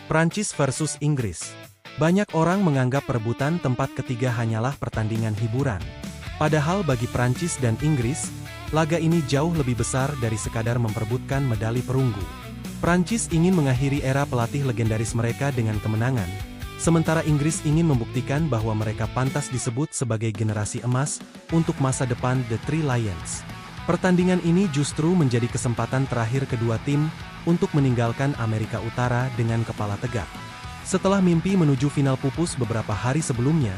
Prancis versus Inggris. Banyak orang menganggap perebutan tempat ketiga hanyalah pertandingan hiburan. Padahal bagi Prancis dan Inggris, laga ini jauh lebih besar dari sekadar memperebutkan medali perunggu. Prancis ingin mengakhiri era pelatih legendaris mereka dengan kemenangan, sementara Inggris ingin membuktikan bahwa mereka pantas disebut sebagai generasi emas untuk masa depan The Three Lions. Pertandingan ini justru menjadi kesempatan terakhir kedua tim untuk meninggalkan Amerika Utara dengan kepala tegak. Setelah mimpi menuju final pupus beberapa hari sebelumnya,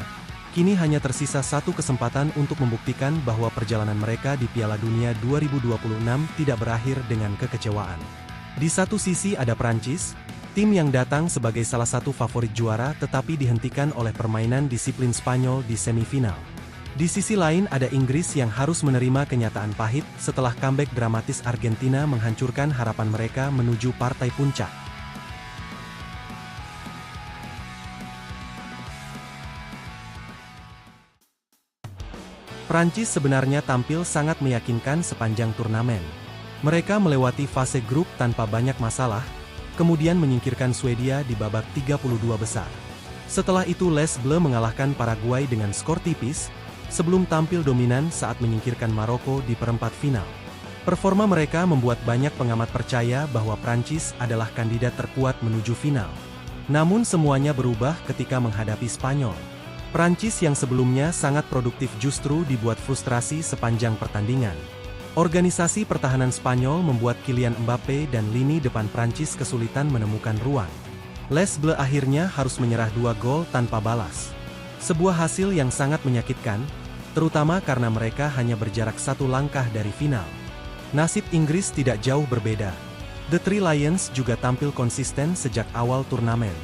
kini hanya tersisa satu kesempatan untuk membuktikan bahwa perjalanan mereka di Piala Dunia 2026 tidak berakhir dengan kekecewaan. Di satu sisi ada Prancis, tim yang datang sebagai salah satu favorit juara tetapi dihentikan oleh permainan disiplin Spanyol di semifinal. Di sisi lain ada Inggris yang harus menerima kenyataan pahit setelah comeback dramatis Argentina menghancurkan harapan mereka menuju partai puncak. Prancis sebenarnya tampil sangat meyakinkan sepanjang turnamen. Mereka melewati fase grup tanpa banyak masalah, kemudian menyingkirkan Swedia di babak 32 besar. Setelah itu Les Bleus mengalahkan Paraguay dengan skor tipis, sebelum tampil dominan saat menyingkirkan Maroko di perempat final. Performa mereka membuat banyak pengamat percaya bahwa Prancis adalah kandidat terkuat menuju final. Namun semuanya berubah ketika menghadapi Spanyol. Prancis yang sebelumnya sangat produktif justru dibuat frustrasi sepanjang pertandingan. Organisasi pertahanan Spanyol membuat Kylian Mbappe dan lini depan Prancis kesulitan menemukan ruang. Les Bleus akhirnya harus menyerah 2 gol tanpa balas. Sebuah hasil yang sangat menyakitkan, terutama karena mereka hanya berjarak 1 langkah dari final. Nasib Inggris tidak jauh berbeda. The Three Lions juga tampil konsisten sejak awal turnamen.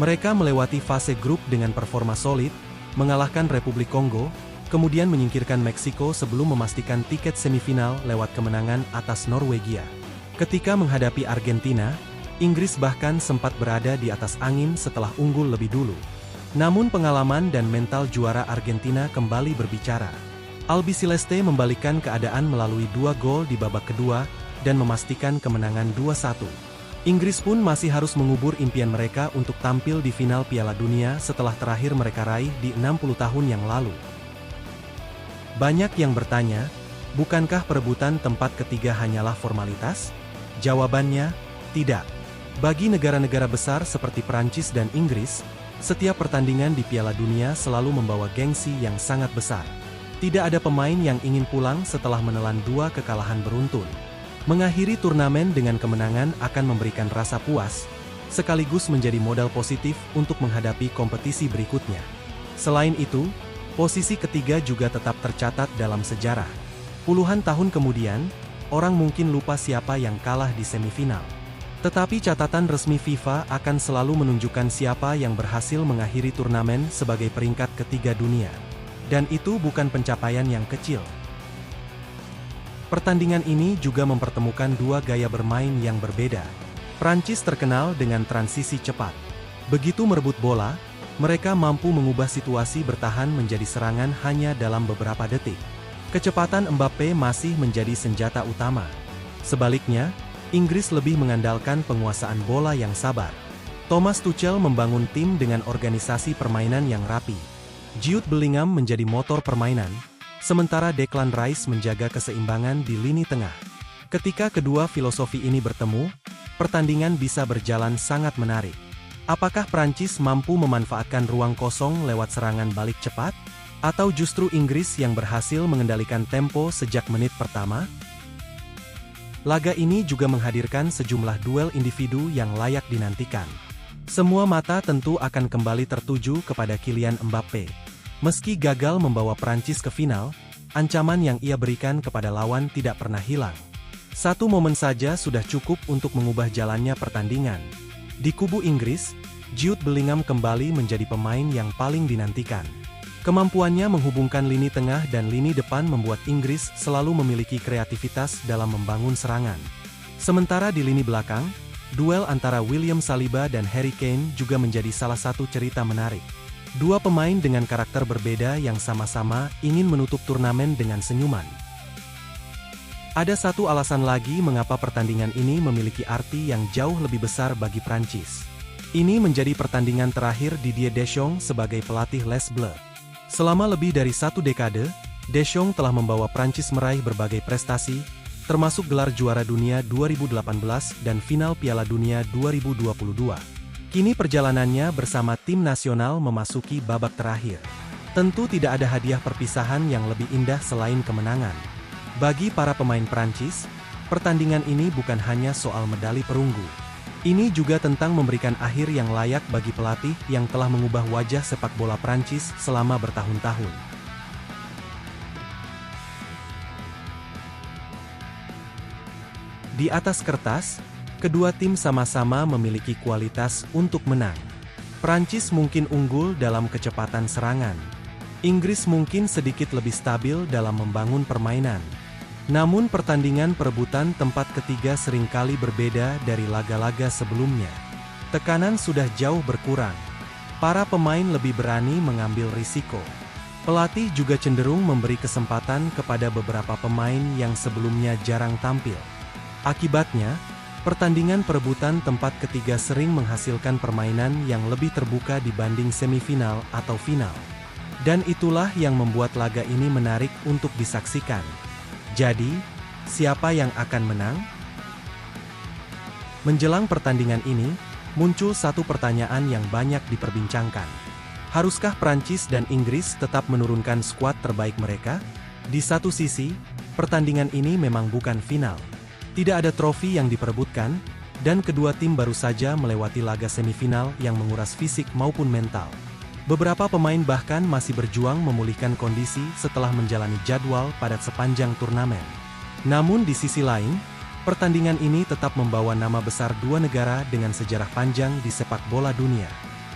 Mereka melewati fase grup dengan performa solid, mengalahkan Republik Kongo, kemudian menyingkirkan Meksiko sebelum memastikan tiket semifinal lewat kemenangan atas Norwegia. Ketika menghadapi Argentina, Inggris bahkan sempat berada di atas angin setelah unggul lebih dulu. Namun pengalaman dan mental juara Argentina kembali berbicara. Albiceleste membalikkan keadaan melalui 2 gol di babak kedua dan memastikan kemenangan 2-1. Inggris pun masih harus mengubur impian mereka untuk tampil di final Piala Dunia setelah terakhir mereka raih di 60 tahun yang lalu. Banyak yang bertanya, bukankah perebutan tempat ketiga hanyalah formalitas? Jawabannya, tidak. Bagi negara-negara besar seperti Prancis dan Inggris, setiap pertandingan di Piala Dunia selalu membawa gengsi yang sangat besar. Tidak ada pemain yang ingin pulang setelah menelan 2 kekalahan beruntun. Mengakhiri turnamen dengan kemenangan akan memberikan rasa puas, sekaligus menjadi modal positif untuk menghadapi kompetisi berikutnya. Selain itu, posisi ketiga juga tetap tercatat dalam sejarah. Puluhan tahun kemudian, orang mungkin lupa siapa yang kalah di semifinal. Tetapi catatan resmi FIFA akan selalu menunjukkan siapa yang berhasil mengakhiri turnamen sebagai peringkat ketiga dunia. Dan itu bukan pencapaian yang kecil. Pertandingan ini juga mempertemukan 2 gaya bermain yang berbeda. Prancis terkenal dengan transisi cepat. Begitu merebut bola, mereka mampu mengubah situasi bertahan menjadi serangan hanya dalam beberapa detik. Kecepatan Mbappe masih menjadi senjata utama. Sebaliknya, Inggris lebih mengandalkan penguasaan bola yang sabar. Thomas Tuchel membangun tim dengan organisasi permainan yang rapi. Jude Bellingham menjadi motor permainan, sementara Declan Rice menjaga keseimbangan di lini tengah. Ketika kedua filosofi ini bertemu, pertandingan bisa berjalan sangat menarik. Apakah Prancis mampu memanfaatkan ruang kosong lewat serangan balik cepat? Atau justru Inggris yang berhasil mengendalikan tempo sejak menit pertama? Laga ini juga menghadirkan sejumlah duel individu yang layak dinantikan. Semua mata tentu akan kembali tertuju kepada Kylian Mbappe. Meski gagal membawa Prancis ke final, ancaman yang ia berikan kepada lawan tidak pernah hilang. Satu momen saja sudah cukup untuk mengubah jalannya pertandingan. Di kubu Inggris, Jude Bellingham kembali menjadi pemain yang paling dinantikan. Kemampuannya menghubungkan lini tengah dan lini depan membuat Inggris selalu memiliki kreativitas dalam membangun serangan. Sementara di lini belakang, duel antara William Saliba dan Harry Kane juga menjadi salah satu cerita menarik. 2 pemain dengan karakter berbeda yang sama-sama ingin menutup turnamen dengan senyuman. Ada satu alasan lagi mengapa pertandingan ini memiliki arti yang jauh lebih besar bagi Prancis. Ini menjadi pertandingan terakhir Didier Deschamps sebagai pelatih Les Bleus. Selama lebih dari 1 dekade, Deschamps telah membawa Prancis meraih berbagai prestasi, termasuk gelar juara dunia 2018 dan final Piala Dunia 2022. Kini perjalanannya bersama tim nasional memasuki babak terakhir. Tentu tidak ada hadiah perpisahan yang lebih indah selain kemenangan. Bagi para pemain Prancis, pertandingan ini bukan hanya soal medali perunggu. Ini juga tentang memberikan akhir yang layak bagi pelatih yang telah mengubah wajah sepak bola Prancis selama bertahun-tahun. Di atas kertas, kedua tim sama-sama memiliki kualitas untuk menang. Prancis mungkin unggul dalam kecepatan serangan. Inggris mungkin sedikit lebih stabil dalam membangun permainan. Namun pertandingan perebutan tempat ketiga seringkali berbeda dari laga-laga sebelumnya. Tekanan sudah jauh berkurang. Para pemain lebih berani mengambil risiko. Pelatih juga cenderung memberi kesempatan kepada beberapa pemain yang sebelumnya jarang tampil. Akibatnya, pertandingan perebutan tempat ketiga sering menghasilkan permainan yang lebih terbuka dibanding semifinal atau final. Dan itulah yang membuat laga ini menarik untuk disaksikan. Jadi, siapa yang akan menang? Menjelang pertandingan ini, muncul satu pertanyaan yang banyak diperbincangkan. Haruskah Prancis dan Inggris tetap menurunkan skuad terbaik mereka? Di satu sisi, pertandingan ini memang bukan final. Tidak ada trofi yang diperebutkan, dan kedua tim baru saja melewati laga semifinal yang menguras fisik maupun mental. Beberapa pemain bahkan masih berjuang memulihkan kondisi setelah menjalani jadwal padat sepanjang turnamen. Namun di sisi lain, pertandingan ini tetap membawa nama besar dua negara dengan sejarah panjang di sepak bola dunia.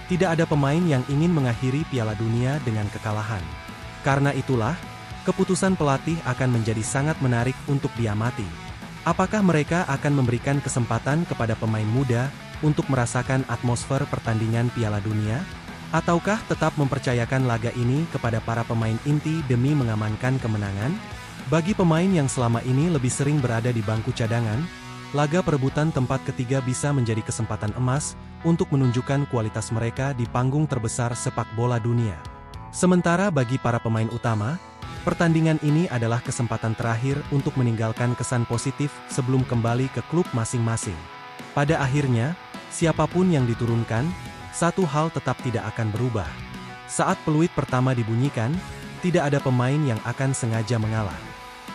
Tidak ada pemain yang ingin mengakhiri Piala Dunia dengan kekalahan. Karena itulah, keputusan pelatih akan menjadi sangat menarik untuk diamati. Apakah mereka akan memberikan kesempatan kepada pemain muda untuk merasakan atmosfer pertandingan Piala Dunia? Ataukah tetap mempercayakan laga ini kepada para pemain inti demi mengamankan kemenangan? Bagi pemain yang selama ini lebih sering berada di bangku cadangan, laga perebutan tempat ketiga bisa menjadi kesempatan emas untuk menunjukkan kualitas mereka di panggung terbesar sepak bola dunia. Sementara bagi para pemain utama, pertandingan ini adalah kesempatan terakhir untuk meninggalkan kesan positif sebelum kembali ke klub masing-masing. Pada akhirnya, siapapun yang diturunkan, satu hal tetap tidak akan berubah. Saat peluit pertama dibunyikan, tidak ada pemain yang akan sengaja mengalah.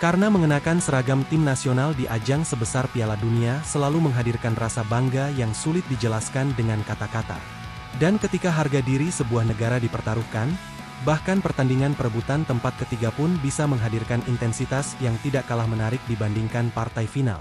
Karena mengenakan seragam tim nasional di ajang sebesar Piala Dunia selalu menghadirkan rasa bangga yang sulit dijelaskan dengan kata-kata. Dan ketika harga diri sebuah negara dipertaruhkan, bahkan pertandingan perebutan tempat ketiga pun bisa menghadirkan intensitas yang tidak kalah menarik dibandingkan partai final.